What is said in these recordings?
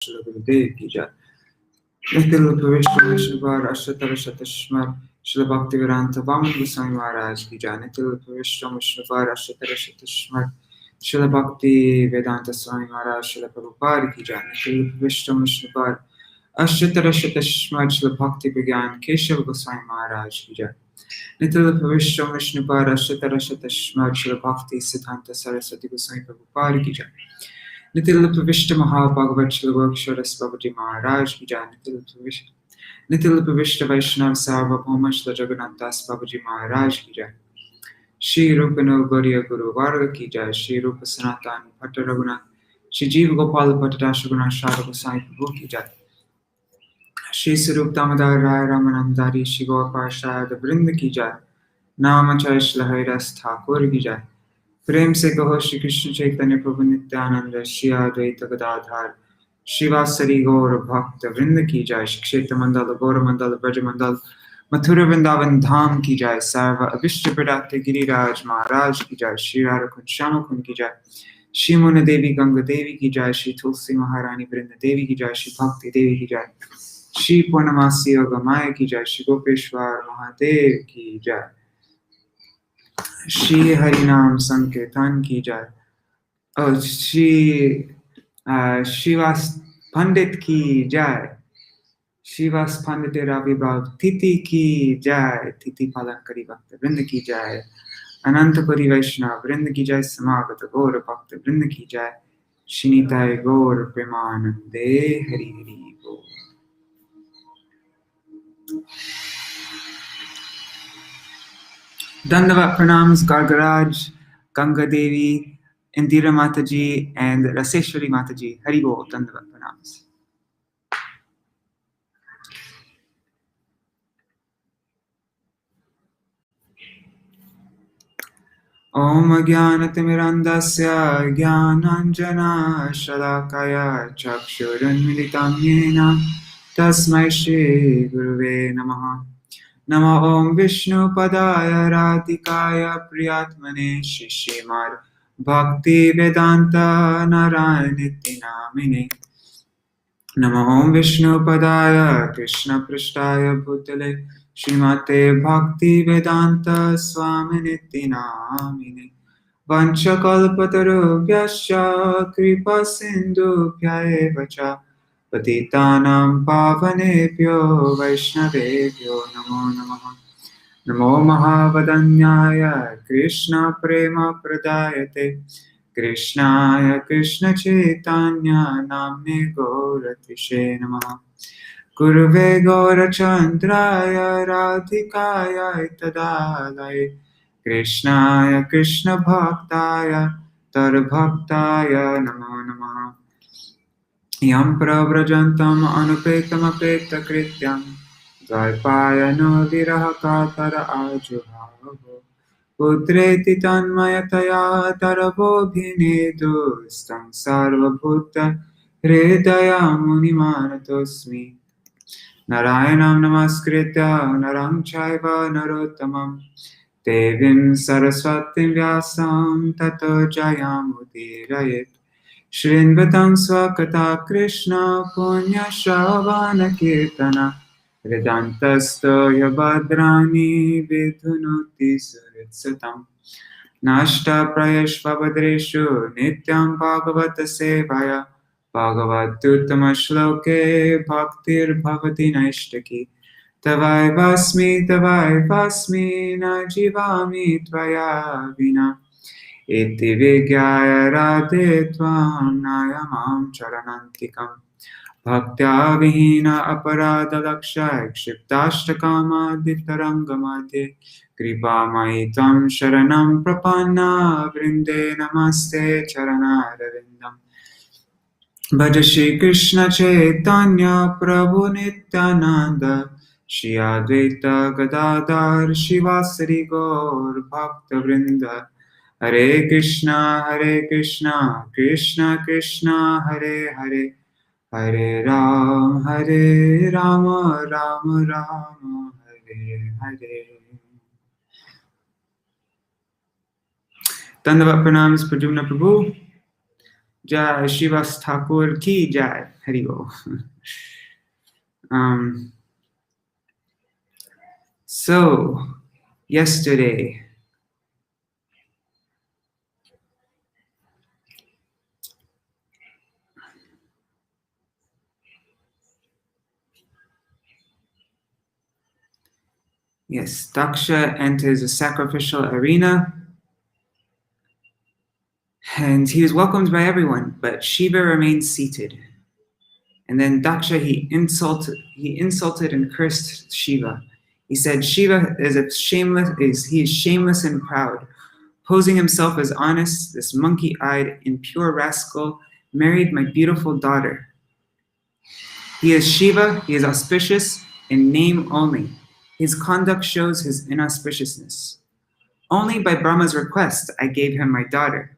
Shri Gurudev ki jai. Nitil Pravishta Vishnuvar Ashtatar Shatashmar Shri Bhaktivedanta Vaman Goswami Maharaj ki jai. Nitil Pravishta Vishnuvar Ashtatar Shatashmar Shri Bhaktivedanta Swami Maharaj Shri Prabhupada ki jai. Nitil Pravishta Vishnuvar Ashtatar Shatashmar Shri Bhakti Vigyan Keshav Goswami Maharaj ki jai. Nitil Pravishta Vishnuvar Ashtatar Shatashmar Shri Bhakti Siddhanta Saraswati Goswami Prabhupada ki jai. Nitil Pravishta Mahabhagavat Shri Vaksharas Babaji Maharaj ki jai. Nitil Pravishta Vaishnav Sarvabhauma Shri Jagannath Das Babaji Maharaj ki jai. Shri Rupa Gauriya Guru Varga ki jai. Shri Rupa Sanatan Bhatta Raghunath Shri Jiva Gopal Bhatta Dashraghunath Shara Goswami Prabhu ki jai. Shri Sarup Damodar Rai Ramanandari Shri Gaur Parshad Vrinda ki jai. Namachay Shri Haridas Thakur ki jai. प्रेम से कहो श्री कृष्ण चैतन्य प्रभु नित्यानंद श्री अद्वैत गदाधर शिवासरी गौर भक्त वृंद की जय। क्षेत्र मंडल गौर मंडल ब्रज मंडल मथुरा वृंदावन धाम की जय। सर्व अभिष्ट प्रदाते गिरिराज महाराज की जय। श्री राधा कुंज श्याम कुंज की जय। श्री मुन देवी गंगा देवी की जय। श्री तुलसी महारानी वृंद देवी की जय। श्री भक्ति देवी की जय। श्री पूर्णमासी गमाय की जय। श्री गोपेश्वर महादेव की जय। श्री हरिनाम संकीर्तन की जय। श्री शिवास पंडित की जय। शिवास पंडित रविभाव तिथि की जय। तिथि पालन करी भक्त वृंद की जय। अनंत पुरी वैष्णव वृंद की जय। समागत गौर भक्त वृंद की जय। श्रीनिताय गौर प्रेमानंदे हरि हरि बोल। Dandavat pranams Gargaraj, Ganga Devi, Indira Mataji, and Raseshwari Mataji. Hari Bol, Dandavat pranams. Om Jnanatimirandasya Jnananjana Shalakaya Chakshuranmilitam Yena Tasmai Shri Guruve Namaha. Namo Om Vishnu Padaya Radhikaya Priyatmane Shishimar Bhakti Vedanta Narayaniti Namine. Namo Om Vishnu Padaya Krishna Prishtaya Bhutale Srimate Bhakti Vedanta Swaminiti Namine. Vanchakalpatarubhyascha Kripa Sindhubhya Evacha Patitanam Pavanebhyo Vaishnavebhyo Namo Namaha. Namo Mahavadanyaya Krishna Prema Pradayate Krishnaya Krishna Chaitanya Namne Gauratishe Namaha. Guruve Gaurachandraya Radhikaya Tadalaya Krishnaya Krishna Bhaktaya Tarbhaktaya Namo Namaha. Yam pravrajantam anupetam apeta krityam dvaipayano virahakatara ajuhavo putreti tanmayataya taravo bhinedustam sarvabhuta hridaya munimanatosmi narayanam namaskritya naram chaiva narottamam devim saraswatim vyasam tato jayamudirayet. Shrinvatam Swakata Krishna Punya Shavana Kirtana Vedantasto Yabhadrani Vidhunuti Suritsatam Nashta Prayashvabhadreshu Nityam Bhagavata Sevaya Bhagavatuttama Shloke Bhaktir Bhavati Naishtaki Tavai Vasmi Na Jivami Tvaya Vina Iti Vigyaya Radhe Tvam Nayamam Charanantikam Bhaktya Vihina Aparada Lakshaya Kshiptashtakama Ditarangamadhe Kripa Maitam Sharanam Prapanna Vrinde Namaste Charanaravindam Bhaja Shri Krishna Chaitanya Prabhu Nityananda Shri Advaita Gadadhar Shivasari Gaur Bhakta Vrinda Hare Krishna, Krishna Krishna, Hare Hare, Hare Rama, Rama Rama, Hare Hare. Dandavat pranams Pradyumna Prabhu. Jai Shiva Thakur ki Jai. Hari Bol. So, yesterday, yes, Daksha enters a sacrificial arena and he was welcomed by everyone, but Shiva remained seated. And then Daksha, he insulted and cursed Shiva. He said, Shiva is shameless and proud, posing himself as honest, this monkey-eyed, impure rascal married my beautiful daughter. He is Shiva, he is auspicious in name only. His conduct shows his inauspiciousness. Only by Brahma's request I gave him my daughter.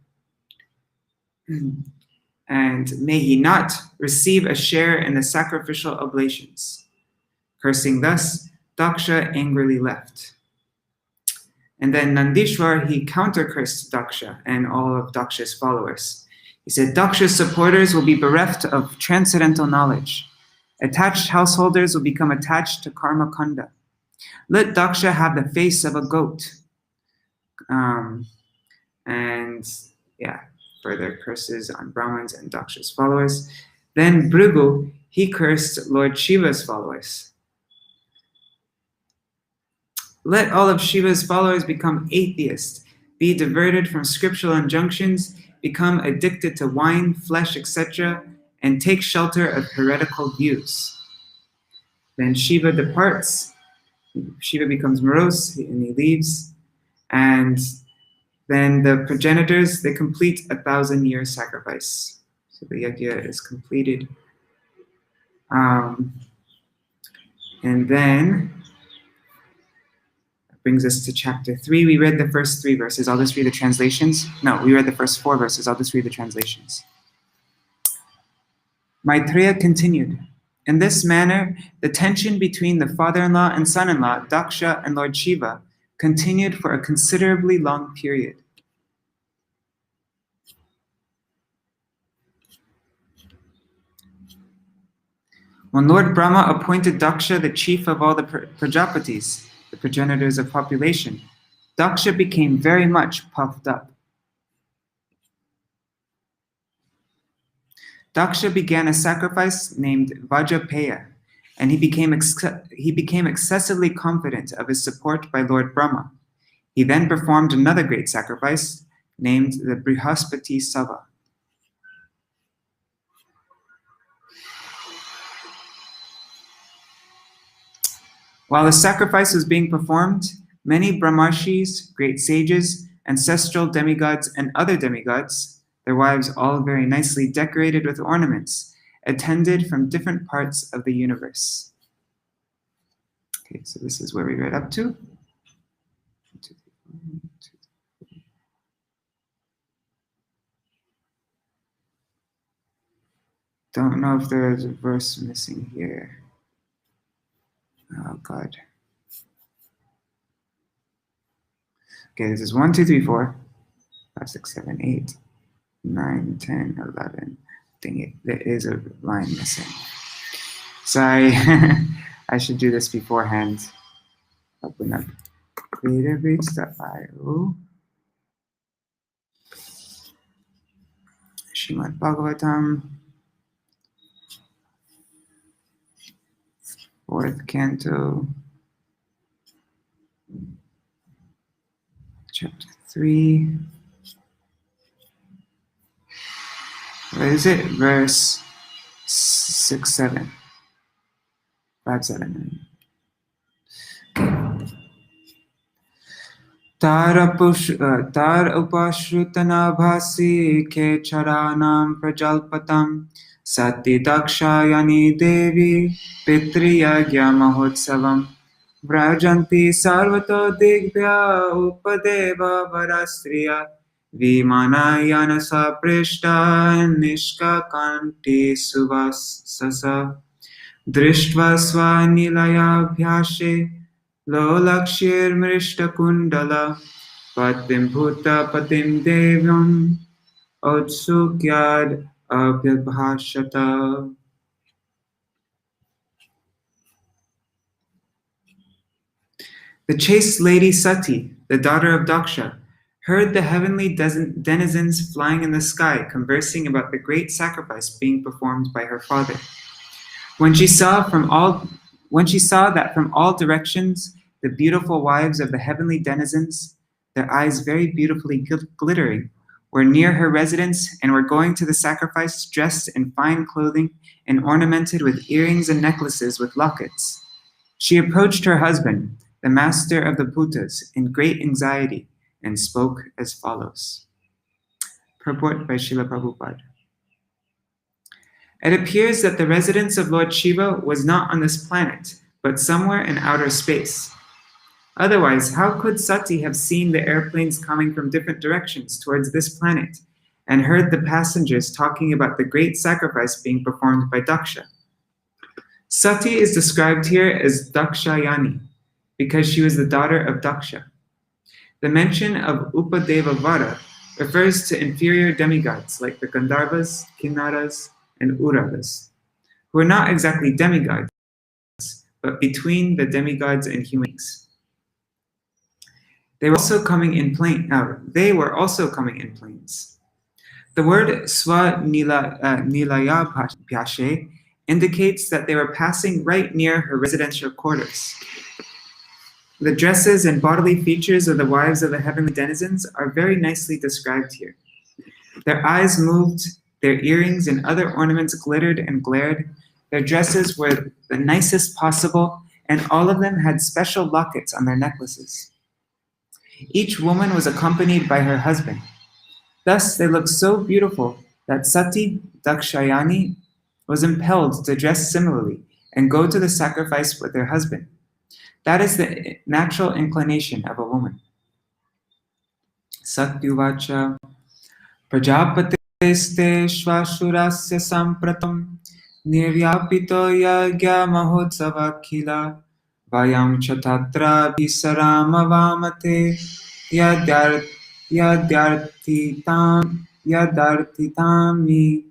And may he not receive a share in the sacrificial oblations. Cursing thus, Daksha angrily left. And then Nandishwar, he counter-cursed Daksha and all of Daksha's followers. He said, Daksha's supporters will be bereft of transcendental knowledge. Attached householders will become attached to karma kanda. Let Daksha have the face of a goat. Further curses on Brahmins and Daksha's followers. Then Bhrigu, he cursed Lord Shiva's followers. Let all of Shiva's followers become atheists, be diverted from scriptural injunctions, become addicted to wine, flesh, etc., and take shelter of heretical views. Then Shiva departs. Shiva becomes morose and he leaves. And then the progenitors, they complete 1,000-year sacrifice. So the yajna is completed. And then that brings us to chapter 3. We read the first 3 verses. I'll just read the translations. No, we read the first 4 verses. I'll just read the translations. Maitreya continued. In this manner, the tension between the father-in-law and son-in-law, Daksha and Lord Shiva, continued for a considerably long period. When Lord Brahma appointed Daksha the chief of all the Prajapatis, the progenitors of population, Daksha became very much puffed up. Daksha began a sacrifice named Vajrapeya, and he became excessively confident of his support by Lord Brahma. He then performed another great sacrifice named the Brihaspati Sava. While the sacrifice was being performed, many Brahmarshis, great sages, ancestral demigods, and other demigods, their wives all very nicely decorated with ornaments, attended from different parts of the universe. Okay, so this is where we read up to. Don't know if there's a verse missing here. Oh, God. Okay, this is 1, 2, 3, 4, 5, 6, 7, 8, 9, 10, 11. Dang it, there is a line missing. Sorry, I should do this beforehand. Open up database.io. Śrīmad-Bhāgavatam. 4th canto, chapter 3. Where is it? Verse 6, 7. 5, 7. Tar upashrutana bhasi ke charanam prajalpatam Satī dakshayani devi pitriyagya mahotsavam vrajanti sarvato digbhya upadeva varastriya vimanayana saprishta nishkakanti suvasasa drishtva svanilaya lolakshir mrishta kundala patim bhuta patim devyam otsukyad abhyabhashata. The chaste lady Sati, the daughter of Daksha, heard the heavenly denizens flying in the sky conversing about the great sacrifice being performed by her father. When she saw that from all directions the beautiful wives of the heavenly denizens, their eyes very beautifully glittering, were near her residence and were going to the sacrifice dressed in fine clothing and ornamented with earrings and necklaces with lockets, she approached her husband, the master of the Bhutas, in great anxiety and spoke as follows. Purport by Srila Prabhupada. It appears that the residence of Lord Shiva was not on this planet, but somewhere in outer space. Otherwise, how could Sati have seen the airplanes coming from different directions towards this planet and heard the passengers talking about the great sacrifice being performed by Daksha? Sati is described here as Dakshayani because she was the daughter of Daksha. The mention of Upadeva Vara refers to inferior demigods like the Gandharvas, Kinnaras, and Uragas, who are not exactly demigods, but between the demigods and humans. They were also coming in planes. The word Swa-nilaya Bhyashe indicates that they were passing right near her residential quarters. The dresses and bodily features of the wives of the heavenly denizens are very nicely described here. Their eyes moved, their earrings and other ornaments glittered and glared, their dresses were the nicest possible, and all of them had special lockets on their necklaces. Each woman was accompanied by her husband. Thus they looked so beautiful that Sati, Dakshayani, was impelled to dress similarly and go to the sacrifice with her husband. That is the natural inclination of a woman. Satyuvacha Prajapateste Shvashurasya Sampratam Niryapito Yagya Mahotsava Khila Vayam Chatatra Bhisarama Vamate Yadartitami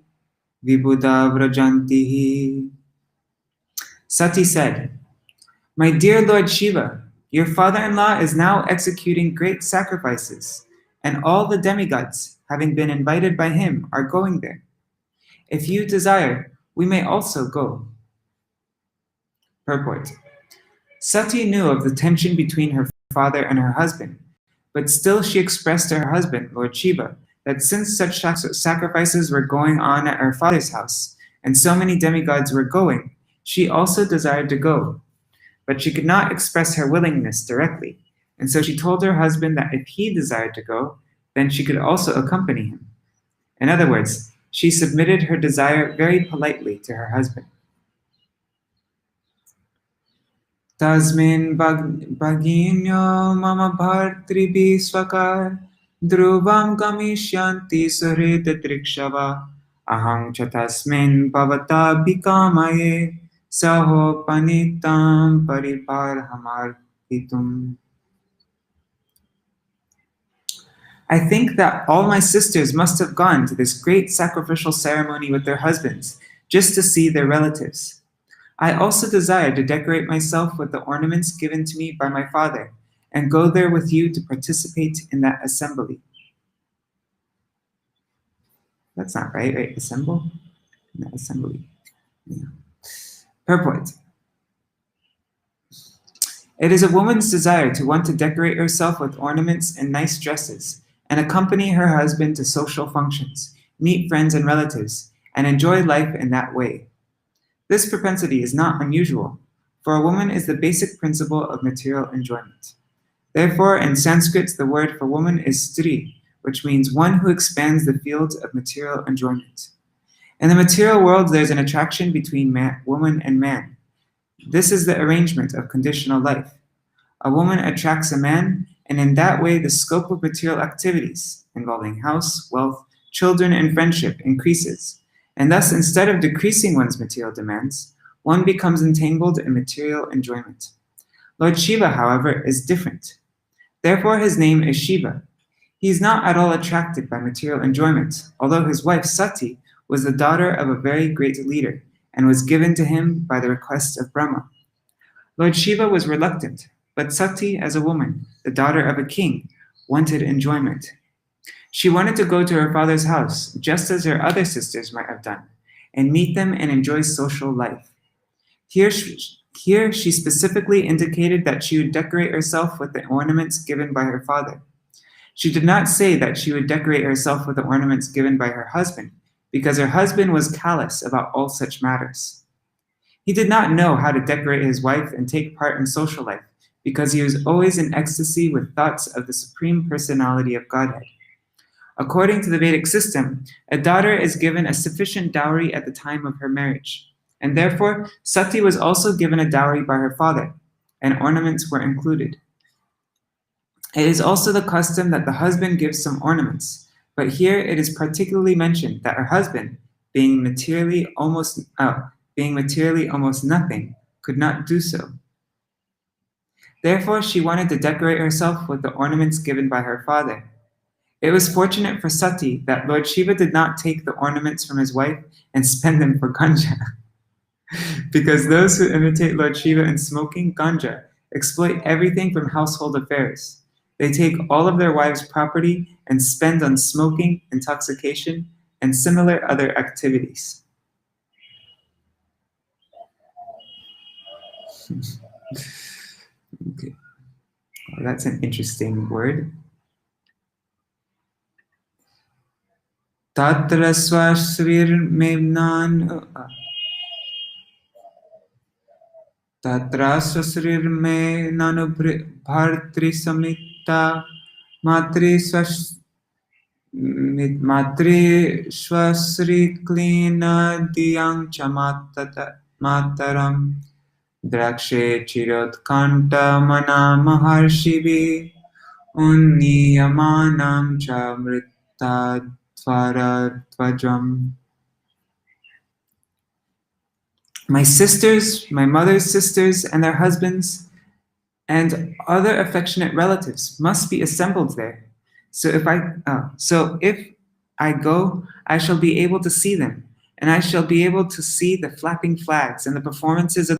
Vibuddha Vrajantihi. Sati said, "My dear Lord Shiva, your father-in-law is now executing great sacrifices, and all the demigods, having been invited by him, are going there. If you desire, we may also go." Purport. Sati knew of the tension between her father and her husband, but still she expressed to her husband, Lord Shiva, that since such sacrifices were going on at her father's house, and so many demigods were going, she also desired to go. But she could not express her willingness directly, and so she told her husband that if he desired to go, then she could also accompany him. In other words, she submitted her desire very politely to her husband. Tasmin bhaginyo mama bhartribi swakar dhruvam gamishyanti surita trikshava aham chatasmin bhavata bhikamaye saho panitam pariparhamarhitum. I think that all my sisters must have gone to this great sacrificial ceremony with their husbands, just to see their relatives. I also desire to decorate myself with the ornaments given to me by my father, and go there with you to participate in that assembly. That's not right, right? Assemble? No, assembly. Yeah. Purport. It is a woman's desire to want to decorate herself with ornaments and nice dresses, and accompany her husband to social functions, meet friends and relatives, and enjoy life in that way. This propensity is not unusual, for a woman is the basic principle of material enjoyment. Therefore, in Sanskrit, the word for woman is stri, which means one who expands the field of material enjoyment. In the material world, there's an attraction between woman and man. This is the arrangement of conditional life. A woman attracts a man, and in that way, the scope of material activities involving house, wealth, children, and friendship increases. And thus, instead of decreasing one's material demands, one becomes entangled in material enjoyment. Lord Shiva, however, is different. Therefore, his name is Shiva. He is not at all attracted by material enjoyment, although his wife Sati was the daughter of a very great leader and was given to him by the request of Brahma. Lord Shiva was reluctant, but Satī, as a woman, the daughter of a king, wanted enjoyment. She wanted to go to her father's house, just as her other sisters might have done, and meet them and enjoy social life. Here she specifically indicated that she would decorate herself with the ornaments given by her father. She did not say that she would decorate herself with the ornaments given by her husband, because her husband was callous about all such matters. He did not know how to decorate his wife and take part in social life, because he was always in ecstasy with thoughts of the Supreme Personality of Godhead. According to the Vedic system, a daughter is given a sufficient dowry at the time of her marriage, and therefore Satī was also given a dowry by her father, and ornaments were included. It is also the custom that the husband gives some ornaments, but here it is particularly mentioned that her husband, being materially almost nothing, could not do so. Therefore, she wanted to decorate herself with the ornaments given by her father. It was fortunate for Satī that Lord Shiva did not take the ornaments from his wife and spend them for ganja. Because those who imitate Lord Shiva in smoking ganja exploit everything from household affairs. They take all of their wives' property and spend on smoking, intoxication, and similar other activities. Okay. Well, that's an interesting word. Tatra swashrirmevnan Tatra swashrirme nanubhartri samita matri swasri klina diyang chamataram drakshe chirotkanta mana maharshivi unniyamanam cha mrittadvaradvajam. My sisters, my mother's sisters, and their husbands, and other affectionate relatives must be assembled there. So if I go, I shall be able to see them, and I shall be able to see the flapping flags and the performances of